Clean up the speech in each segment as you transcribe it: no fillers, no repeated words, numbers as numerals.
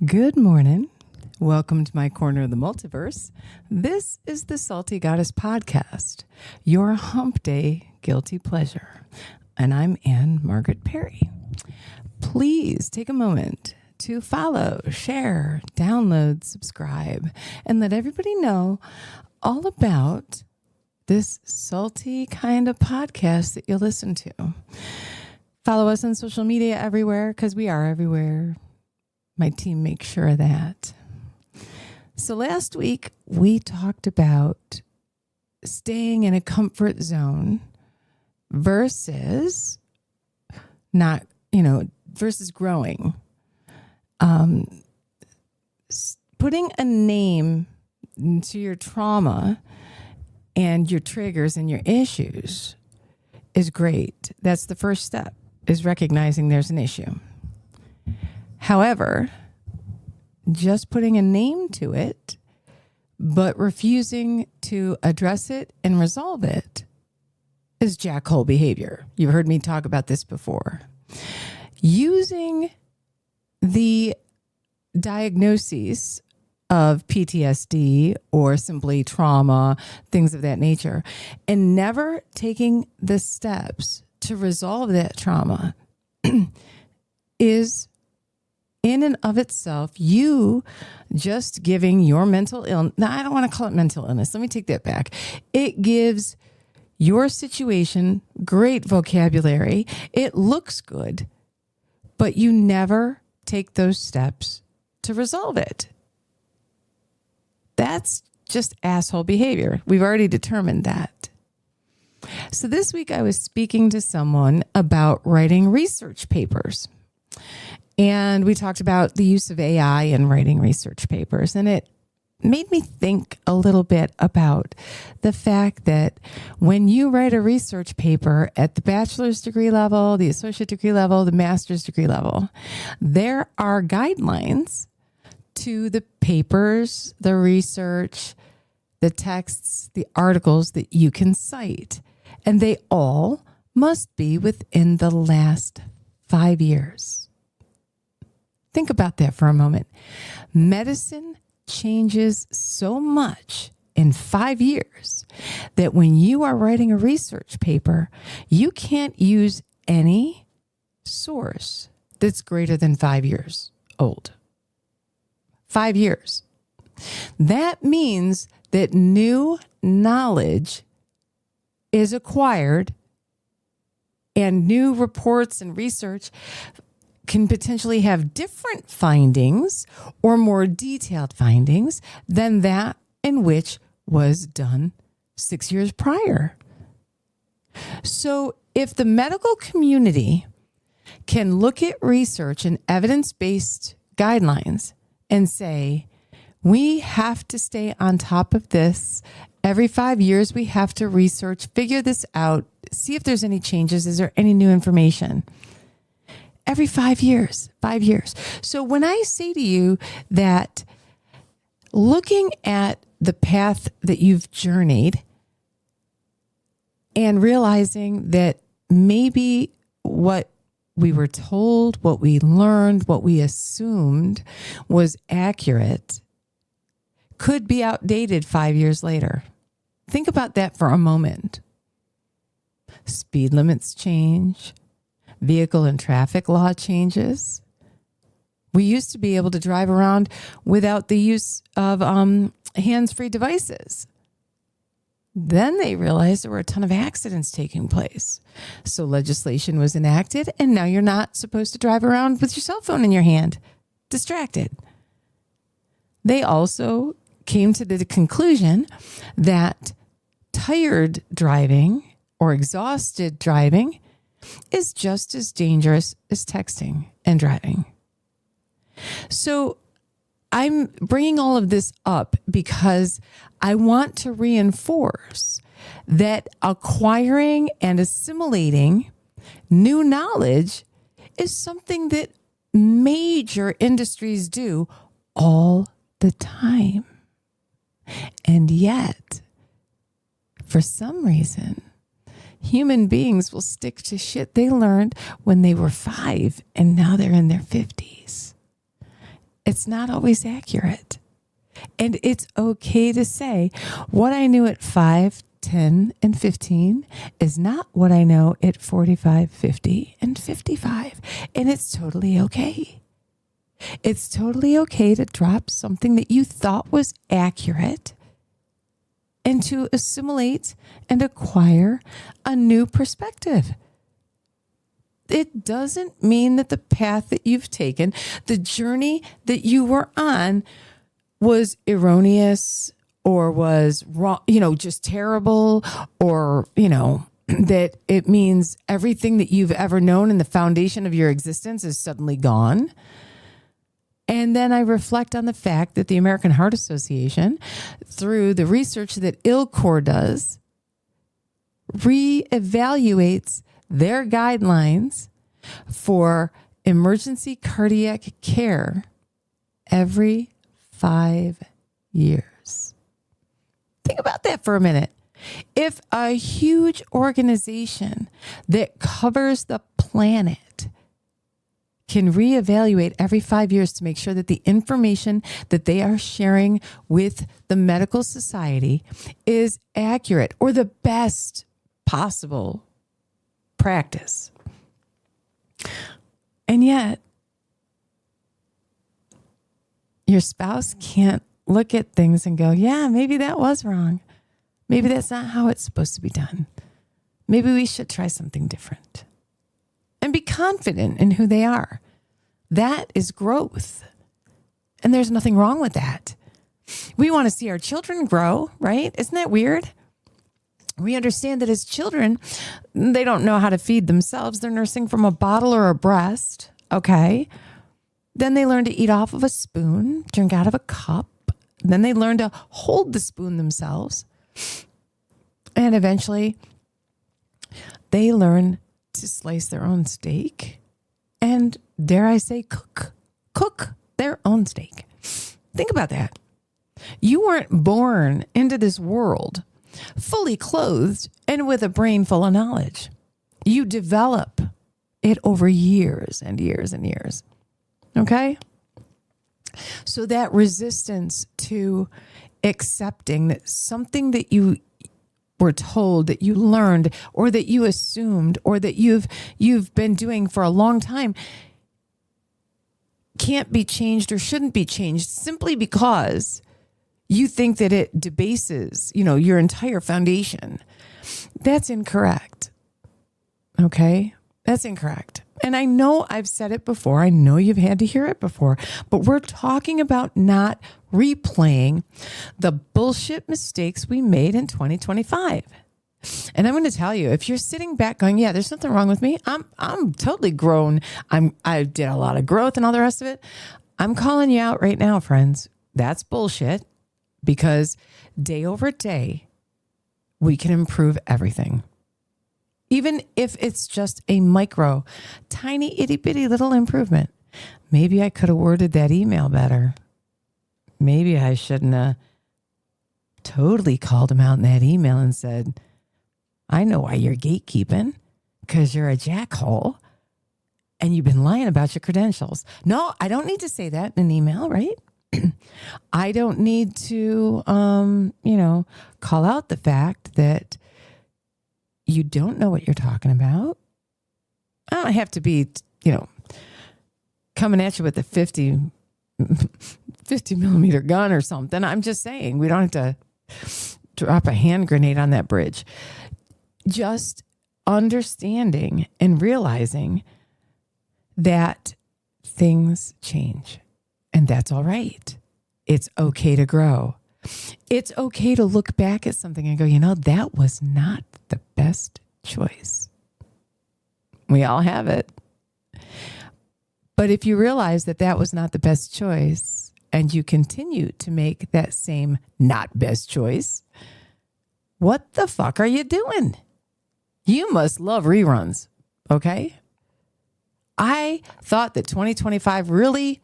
Good morning. Welcome to my corner of the multiverse. This is the Salty Goddess Podcast, your hump day guilty pleasure. And I'm Margaret Perry. Please take a moment to follow, share, download, subscribe, and let everybody know all about this salty kind of podcast that you listen to. Follow us on social media everywhere because we are everywhere. My team makes sure of that. So last week we talked about staying in a comfort zone versus versus growing. Putting a name to your trauma and your triggers and your issues is great. That's the first step, is recognizing there's an issue. However, just putting a name to it, but refusing to address it and resolve it is jackhole behavior. You've heard me talk about this before. Using the diagnoses of PTSD or simply trauma, things of that nature, and never taking the steps to resolve that trauma is in and of itself, you just giving your mental illness. Now, I don't want to call it mental illness. Let me take that back. It gives your situation great vocabulary. It looks good, but you never take those steps to resolve it. That's just asshole behavior. We've already determined that. So this week I was speaking to someone about writing research papers. And we talked about the use of AI in writing research papers. And it made me think a little bit about the fact that when you write a research paper at the bachelor's degree level, the associate degree level, the master's degree level, there are guidelines to the papers, the research, the texts, the articles that you can cite. And they all must be within the last 5 years. Think about that for a moment. Medicine changes so much in 5 years that when you are writing a research paper, you can't use any source that's greater than 5 years old. 5 years. That means that new knowledge is acquired and new reports and research can potentially have different findings or more detailed findings than that in which was done 6 years prior. So if the medical community can look at research and evidence-based guidelines and say, we have to stay on top of this. Every 5 years, we have to research, figure this out, see if there's any changes. Is there any new information? Every 5 years, 5 years. So when I say to you that looking at the path that you've journeyed and realizing that maybe what we were told, what we learned, what we assumed was accurate could be outdated 5 years later. Think about that for a moment. Speed limits change. Vehicle and traffic law changes. We used to be able to drive around without the use of hands-free devices. Then they realized there were a ton of accidents taking place. So legislation was enacted, and now you're not supposed to drive around with your cell phone in your hand, distracted. They also came to the conclusion that tired driving or exhausted driving is just as dangerous as texting and driving. So I'm bringing all of this up because I want to reinforce that acquiring and assimilating new knowledge is something that major industries do all the time. And yet, for some reason, human beings will stick to shit they learned when they were 5 and now they're in their 50s. It's not always accurate. And it's okay to say what I knew at 5, 10, and 15 is not what I know at 45, 50, and 55. And it's totally okay. It's totally okay to drop something that you thought was accurate and to assimilate and acquire a new perspective. It doesn't mean that the path that you've taken, the journey that you were on, was erroneous or was wrong, just terrible, or, that it means everything that you've ever known and the foundation of your existence is suddenly gone. And then I reflect on the fact that the American Heart Association, through the research that ILCOR does, reevaluates their guidelines for emergency cardiac care every 5 years. Think about that for a minute. If a huge organization that covers the planet can reevaluate every 5 years to make sure that the information that they are sharing with the medical society is accurate or the best possible practice. And yet, your spouse can't look at things and go, yeah, maybe that was wrong. Maybe that's not how it's supposed to be done. Maybe we should try something different. And be confident in who they are. That is growth. And there's nothing wrong with that. We want to see our children grow, right? Isn't that weird? We understand that as children, they don't know how to feed themselves. They're nursing from a bottle or a breast, okay? Then they learn to eat off of a spoon, drink out of a cup. Then they learn to hold the spoon themselves. And eventually, they learn to slice their own steak and, dare I say, cook their own steak. Think about that. You weren't born into this world fully clothed and with a brain full of knowledge. You develop it over years and years and years. Okay? So that resistance to accepting that something that you were told, that you learned, or that you assumed, or that you've been doing for a long time can't be changed or shouldn't be changed simply because you think that it debases, your entire foundation. That's incorrect. Okay? That's incorrect. And I know I've said it before. I know you've had to hear it before, but we're talking about not replaying the bullshit mistakes we made in 2025. And I'm going to tell you, if you're sitting back going, yeah, there's nothing wrong with me. I'm totally grown. I did a lot of growth and all the rest of it. I'm calling you out right now, friends. That's bullshit, because day over day, we can improve everything. Even if it's just a micro, tiny, itty bitty little improvement. Maybe I could have worded that email better. Maybe I shouldn't have totally called him out in that email and said, I know why you're gatekeeping, because you're a jackhole and you've been lying about your credentials. No, I don't need to say that in an email, right? I don't need to, call out the fact that you don't know what you're talking about. I don't have to be, coming at you with a 50 millimeter gun or something. I'm just saying, we don't have to drop a hand grenade on that bridge. Just understanding and realizing that things change, and that's all right. It's okay to grow. It's okay to look back at something and go, that was not the best choice. We all have it. But if you realize that that was not the best choice and you continue to make that same not best choice, what the fuck are you doing? You must love reruns, okay? I thought that 2025 really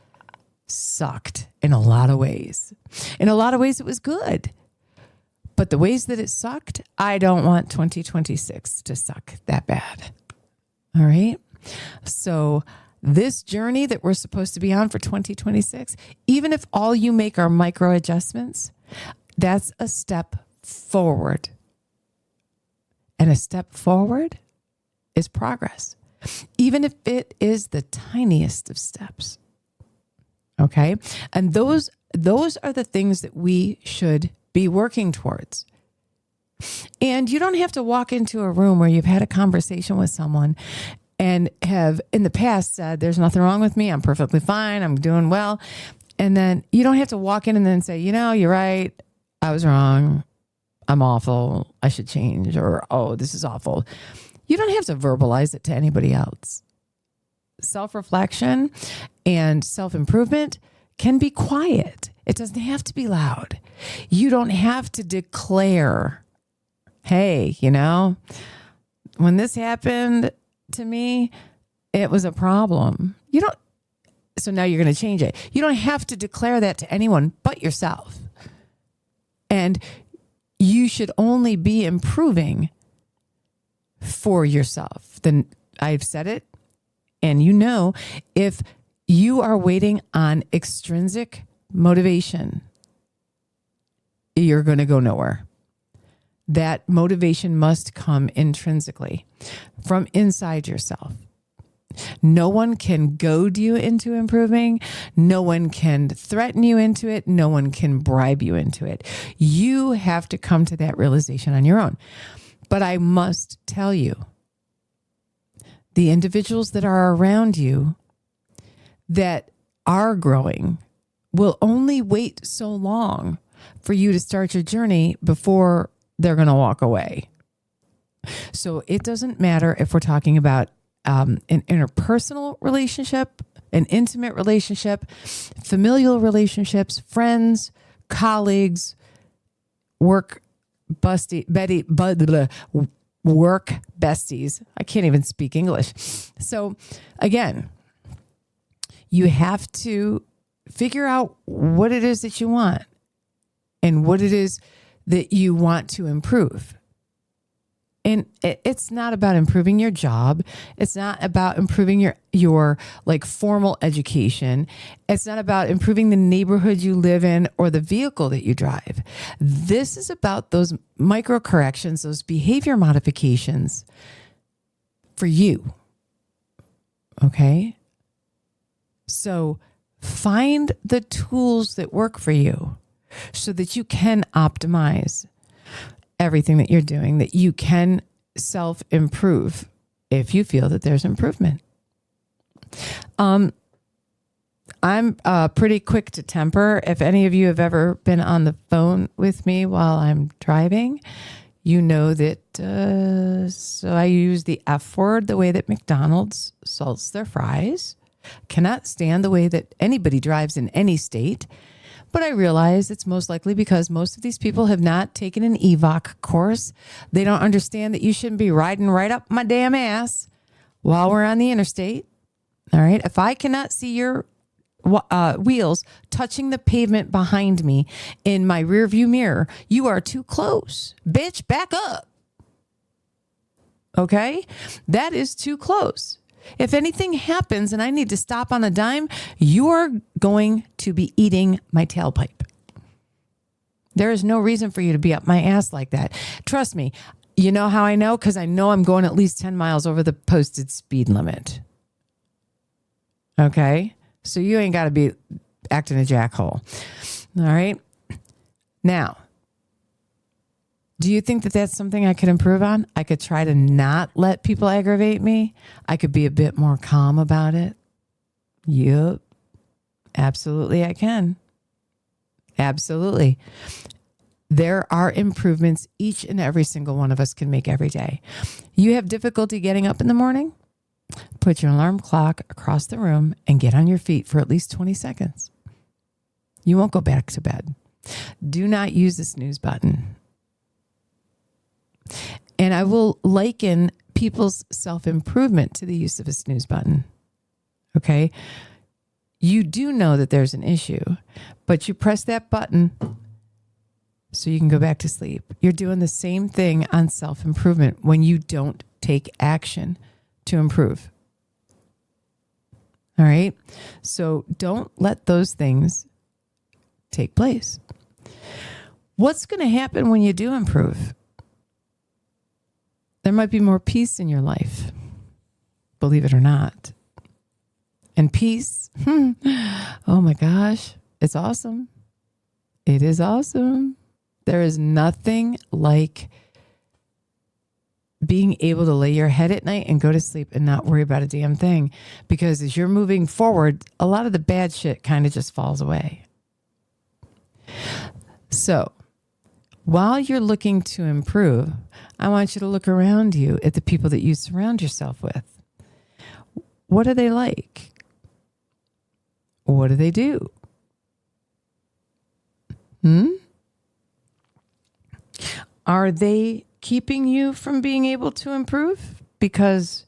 sucked in a lot of ways. In a lot of ways, it was good. But the ways that it sucked, I don't want 2026 to suck that bad. All right? So this journey that we're supposed to be on for 2026, even if all you make are micro adjustments, that's a step forward. And a step forward is progress, even if it is the tiniest of steps. Okay? And those are the things that we should be working towards. And you don't have to walk into a room where you've had a conversation with someone and have in the past said, there's nothing wrong with me. I'm perfectly fine. I'm doing well. And then you don't have to walk in and then say, you're right. I was wrong. I'm awful. I should change. Or, oh, this is awful. You don't have to verbalize it to anybody else. Self-reflection and self-improvement can be quiet. It doesn't have to be loud. You don't have to declare, hey, when this happened to me, it was a problem. So now you're going to change it. You don't have to declare that to anyone but yourself. And you should only be improving for yourself. Then I've said it. And if you are waiting on extrinsic motivation, you're going to go nowhere. That motivation must come intrinsically from inside yourself. No one can goad you into improving. No one can threaten you into it. No one can bribe you into it. You have to come to that realization on your own. But I must tell you, the individuals that are around you that are growing will only wait so long for you to start your journey before they're going to walk away. So it doesn't matter if we're talking about an interpersonal relationship, an intimate relationship, familial relationships, friends, colleagues, work besties. I can't even speak English. So again, you have to figure out what it is that you want and what it is that you want to improve. And it's not about improving your job. It's not about improving your like formal education. It's not about improving the neighborhood you live in or the vehicle that you drive. This is about those micro corrections, those behavior modifications for you. Okay? So find the tools that work for you so that you can optimize everything that you're doing, that you can self-improve if you feel that there's improvement. I'm pretty quick to temper. If any of you have ever been on the phone with me while I'm driving, you know that so I use the F word, the way that McDonald's salts their fries. Cannot stand the way that anybody drives in any state. But I realize it's most likely because most of these people have not taken an EVOC course. They don't understand that you shouldn't be riding right up my damn ass while we're on the interstate. All right. If I cannot see your wheels touching the pavement behind me in my rearview mirror, you are too close. Bitch, back up. Okay? That is too close. If anything happens and I need to stop on a dime, you're going to be eating my tailpipe. There is no reason for you to be up my ass like that. Trust me. You know how I know? Because I know I'm going at least 10 miles over the posted speed limit. Okay? So you ain't got to be acting a jackhole. All right? Now, do you think that that's something I could improve on? I could try to not let people aggravate me. I could be a bit more calm about it. Yep. Absolutely, I can. Absolutely. There are improvements each and every single one of us can make every day. You have difficulty getting up in the morning? Put your alarm clock across the room and get on your feet for at least 20 seconds. You won't go back to bed. Do not use the snooze button. And I will liken people's self-improvement to the use of a snooze button. Okay? You do know that there's an issue, but you press that button so you can go back to sleep. You're doing the same thing on self-improvement when you don't take action to improve. All right. So don't let those things take place. What's going to happen when you do improve? There might be more peace in your life, believe it or not. And peace, oh my gosh, it's awesome. It is awesome. There is nothing like being able to lay your head at night and go to sleep and not worry about a damn thing. Because as you're moving forward, a lot of the bad shit kind of just falls away. So while you're looking to improve, I want you to look around you at the people that you surround yourself with. What are they like? What do they do? Are they keeping you from being able to improve because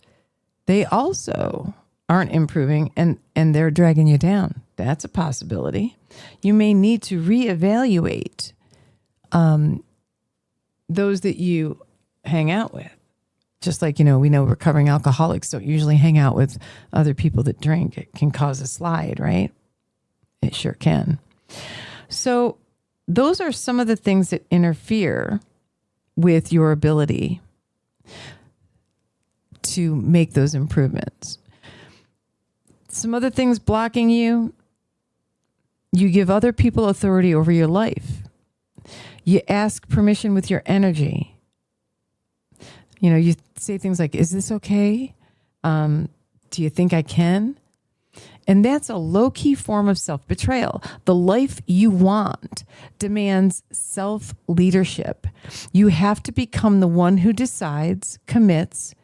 they also aren't improving and they're dragging you down? That's a possibility. You may need to reevaluate those that you hang out with. Just like, we know recovering alcoholics don't usually hang out with other people that drink. It can cause a slide, right? It sure can. So those are some of the things that interfere with your ability to make those improvements. Some other things blocking you: you give other people authority over your life. You ask permission with your energy. You say things like, is this okay? Do you think I can? And that's a low-key form of self-betrayal. The life you want demands self-leadership. You have to become the one who decides, commits,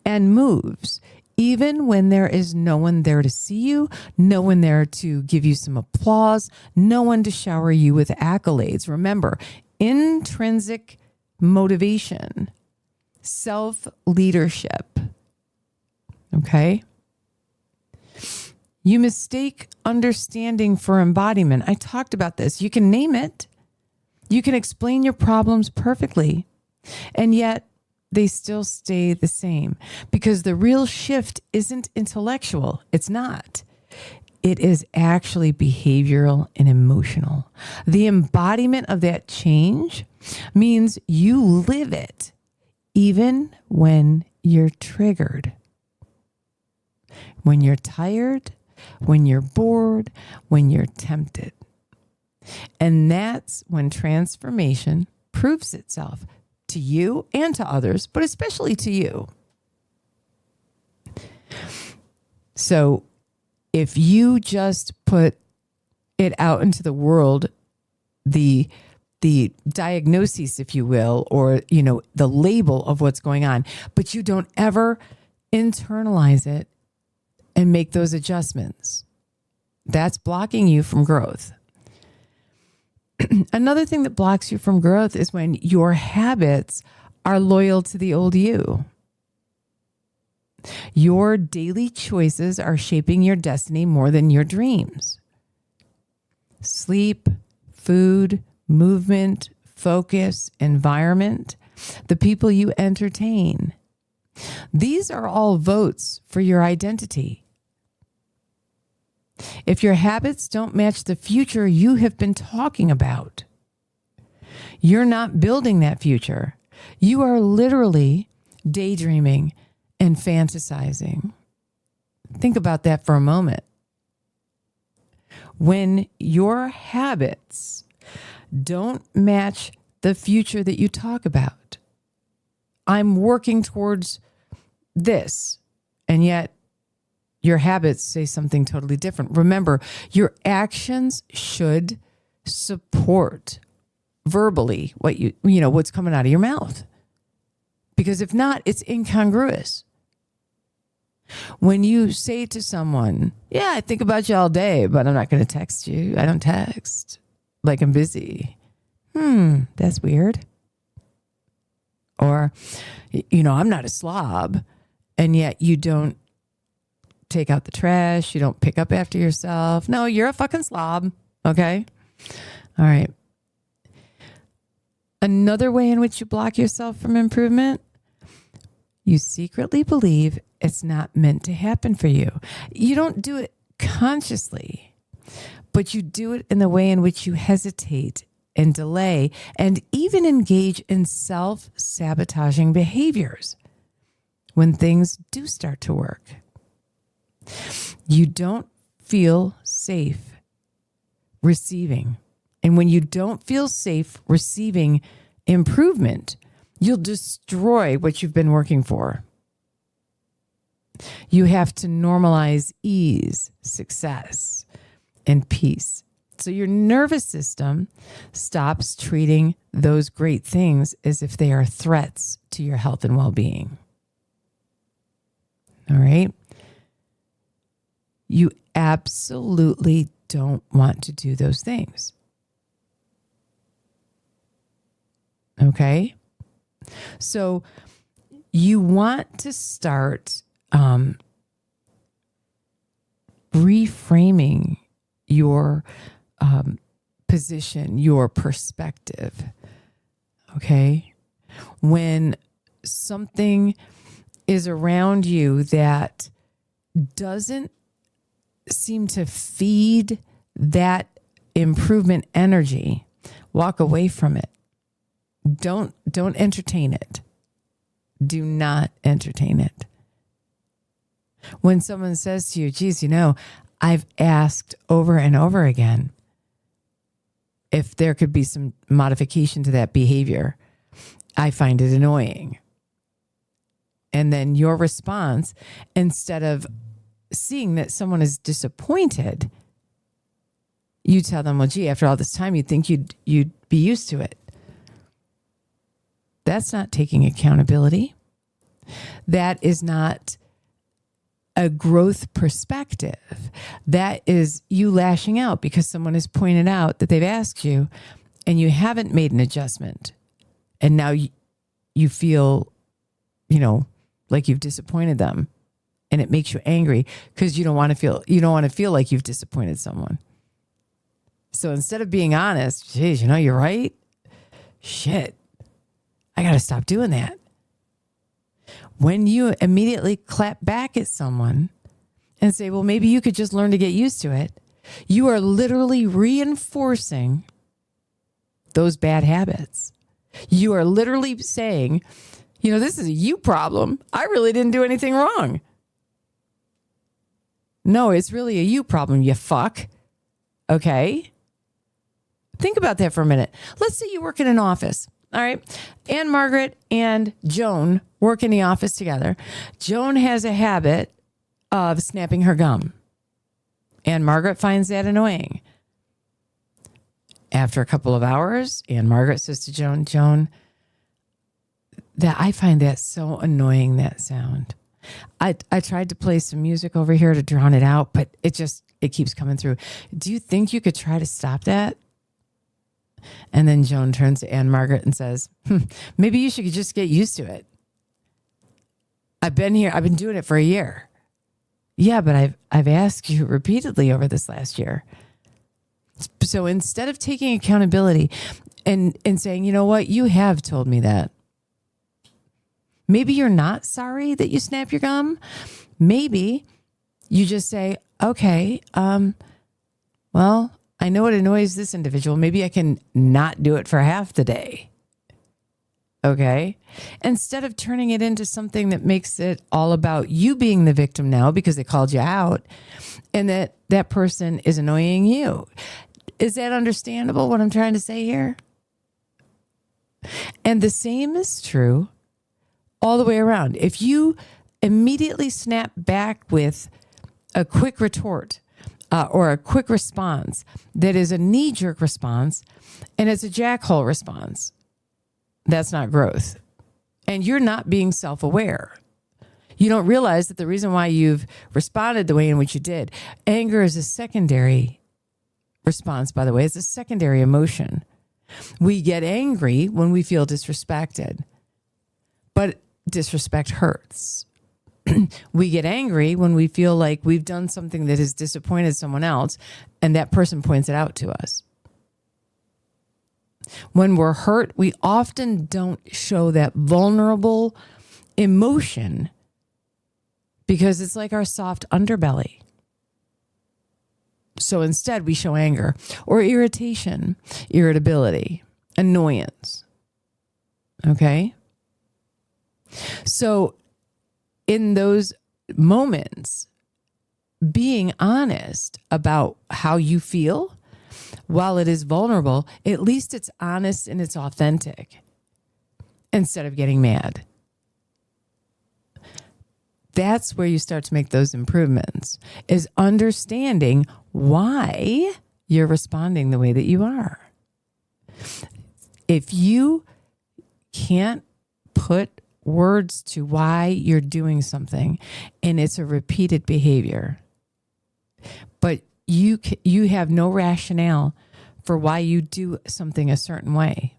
and moves, even when there is no one there to see you, no one there to give you some applause, no one to shower you with accolades. Remember, intrinsic motivation, self-leadership. Okay? You mistake understanding for embodiment. I talked about this. You can name it. You can explain your problems perfectly, and yet they still stay the same, because the real shift isn't intellectual. It's not. It is actually behavioral and emotional. The embodiment of that change means you live it even when you're triggered, when you're tired, when you're bored, when you're tempted. And that's when transformation proves itself to you and to others, but especially to you. So if you just put it out into the world, the diagnoses, if you will, or, the label of what's going on, but you don't ever internalize it and make those adjustments, that's blocking you from growth. Another thing that blocks you from growth is when your habits are loyal to the old you. Your daily choices are shaping your destiny more than your dreams. Sleep, food, movement, focus, environment, the people you entertain. These are all votes for your identity. If your habits don't match the future you have been talking about, you're not building that future. You are literally daydreaming and fantasizing. Think about that for a moment. When your habits don't match the future that you talk about, I'm working towards this, and yet your habits say something totally different. Remember, your actions should support verbally what what's coming out of your mouth. Because if not, it's incongruous. When you say to someone, I think about you all day, but I'm not going to text you. I don't text. Like, I'm busy. That's weird. Or, I'm not a slob, and yet you don't take out the trash. You don't pick up after yourself. No, you're a fucking slob. Okay? All right. Another way in which you block yourself from improvement: you secretly believe it's not meant to happen for you. You don't do it consciously, but you do it in the way in which you hesitate and delay and even engage in self-sabotaging behaviors when things do start to work. You don't feel safe receiving. And when you don't feel safe receiving improvement, you'll destroy what you've been working for. You have to normalize ease, success, and peace. So your nervous system stops treating those great things as if they are threats to your health and well-being. All right? You absolutely don't want to do those things. Okay? So you want to start reframing your position, your perspective. Okay? When something is around you that doesn't seem to feed that improvement energy, walk away from it. Don't entertain it. Do not entertain it. When someone says to you, geez, I've asked over and over again if there could be some modification to that behavior, I find it annoying. And then your response, instead of seeing that someone is disappointed, you tell them, well, gee, after all this time, you'd think you'd be used to it. That's not taking accountability. That is not a growth perspective. That is you lashing out because someone has pointed out that they've asked you and you haven't made an adjustment. And now you feel, like you've disappointed them, and it makes you angry because you don't want to feel like you've disappointed someone. So instead of being honest, geez, you're right. Shit, I got to stop doing that. When you immediately clap back at someone and say, well, maybe you could just learn to get used to it, you are literally reinforcing those bad habits. You are literally saying, this is a you problem. I really didn't do anything wrong. No, it's really a you problem, you fuck. Okay? Think about that for a minute. Let's say you work in an office. All right. Anne Margaret and Joan work in the office together. Joan has a habit of snapping her gum. Anne Margaret finds that annoying. After a couple of hours, Anne Margaret says to Joan, that I find that so annoying, that sound. I tried to play some music over here to drown it out, but it keeps coming through. Do you think you could try to stop that? And then Joan turns to Anne Margaret and says, maybe you should just get used to it. I've been doing it for a year. Yeah, but I've asked you repeatedly over this last year. So instead of taking accountability and saying, you know what, you have told me that. Maybe you're not sorry that you snap your gum. Maybe you just say, okay, well, I know it annoys this individual. Maybe I can not do it for half the day. Okay? Instead of turning it into something that makes it all about you being the victim now because they called you out and that person is annoying you. Is that understandable what I'm trying to say here? And the same is true all the way around. If you immediately snap back with a quick retort, or a quick response that is a knee-jerk response and it's a jackhole response, that's not growth. And you're not being self-aware. You don't realize that the reason why you've responded the way in which you did, anger is a secondary response, by the way. It's a secondary emotion. We get angry when we feel disrespected, but disrespect hurts. We get angry when we feel like we've done something that has disappointed someone else and that person points it out to us. When we're hurt, we often don't show that vulnerable emotion because it's like our soft underbelly. So instead, we show anger or irritation, irritability, annoyance. Okay? So in those moments, being honest about how you feel, while it is vulnerable, at least it's honest and it's authentic instead of getting mad. That's where you start to make those improvements, is understanding why you're responding the way that you are. If you can't put words to why you're doing something and it's a repeated behavior, but you have no rationale for why you do something a certain way,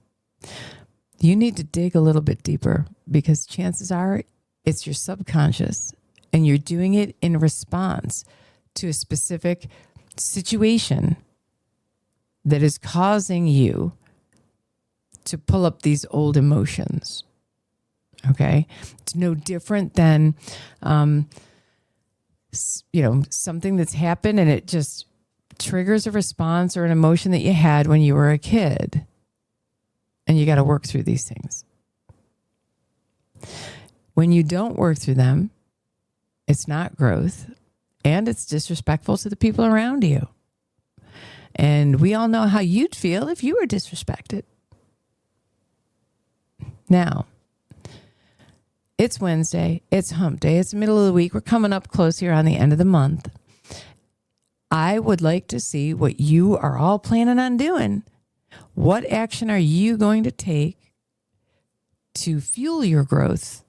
you need to dig a little bit deeper, because chances are it's your subconscious and you're doing it in response to a specific situation that is causing you to pull up these old emotions. Okay? It's no different than, something that's happened and it just triggers a response or an emotion that you had when you were a kid. And you got to work through these things. When you don't work through them, it's not growth, and it's disrespectful to the people around you. And we all know how you'd feel if you were disrespected. Now, it's Wednesday, it's hump day, it's the middle of the week. We're coming up close here on the end of the month. I would like to see what you are all planning on doing. What action are you going to take to fuel your growth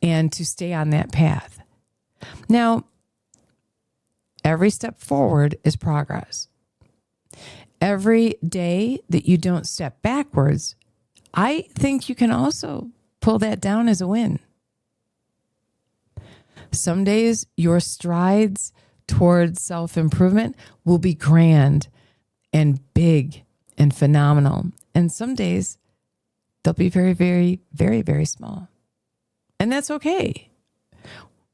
and to stay on that path? Now, every step forward is progress. Every day that you don't step backwards, I think you can also pull that down as a win. Some days your strides towards self-improvement will be grand and big and phenomenal. And some days they'll be very, very, very, very small. And that's okay.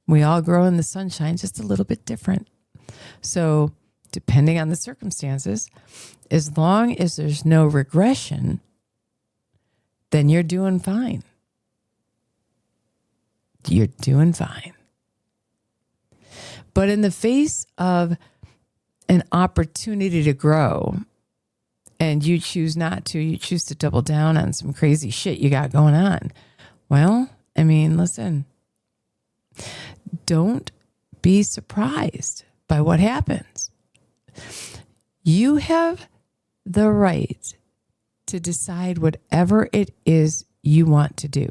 We all grow in the sunshine, just a little bit different. So depending on the circumstances, as long as there's no regression, then you're doing fine. You're doing fine. But in the face of an opportunity to grow, and you choose not to, you choose to double down on some crazy shit you got going on. Well, I mean, listen, don't be surprised by what happens. You have the right to decide whatever it is you want to do,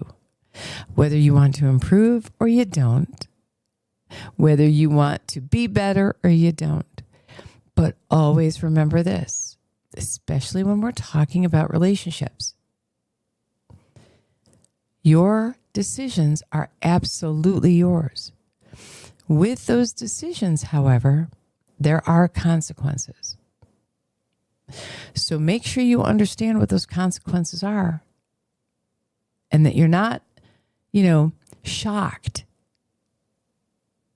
whether you want to improve or you don't, whether you want to be better or you don't. But always remember this, especially when we're talking about relationships. Your decisions are absolutely yours. With those decisions, however, there are consequences. So make sure you understand what those consequences are, and that you're not, shocked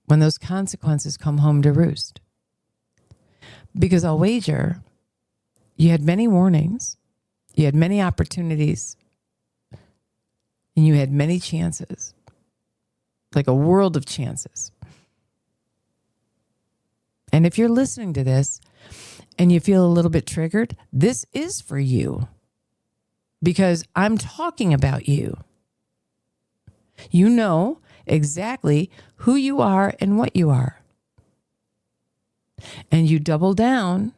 when those consequences come home to roost. Because I'll wager you had many warnings, you had many opportunities, and you had many chances, like a world of chances. And if you're listening to this and you feel a little bit triggered, this is for you, because I'm talking about you. You know exactly who you are and what you are. And you double down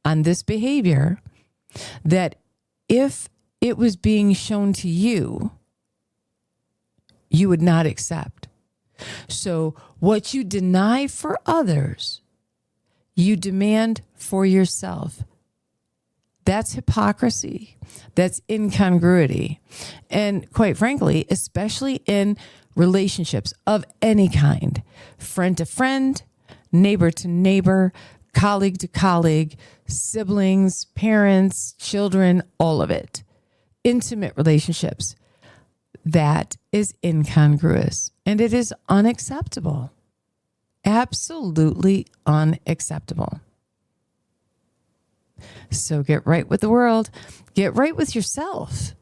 on this behavior that if it was being shown to you, you would not accept. So what you deny for others, you demand for yourself. That's hypocrisy. That's incongruity. And quite frankly, especially in relationships of any kind, friend to friend, neighbor to neighbor, colleague to colleague, siblings, parents, children, all of it. Intimate relationships. That is incongruous and it is unacceptable. Absolutely unacceptable. So get right with the world. Get right with yourself.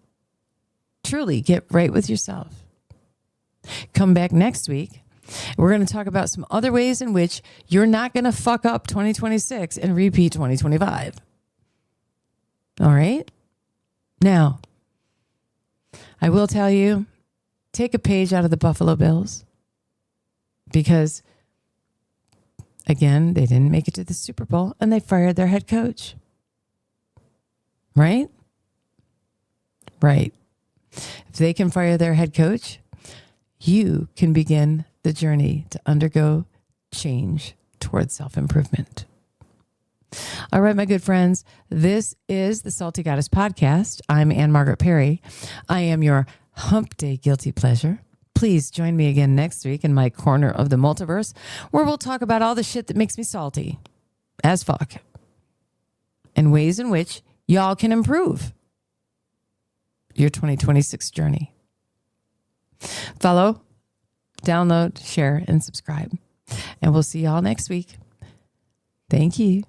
Truly, get right with yourself. Come back next week. We're going to talk about some other ways in which you're not going to fuck up 2026 and repeat 2025. All right? Now, I will tell you, take a page out of the Buffalo Bills because, again, they didn't make it to the Super Bowl and they fired their head coach. Right? Right. If they can fire their head coach, you can begin the journey to undergo change towards self-improvement. All right, my good friends, this is the Salty Goddess Podcast. I'm Margaret Perry. I am your hump day guilty pleasure. Please join me again next week in my corner of the multiverse, where we'll talk about all the shit that makes me salty as fuck and ways in which y'all can improve your 2026 journey. Follow, download, share, and subscribe. And we'll see y'all next week. Thank you.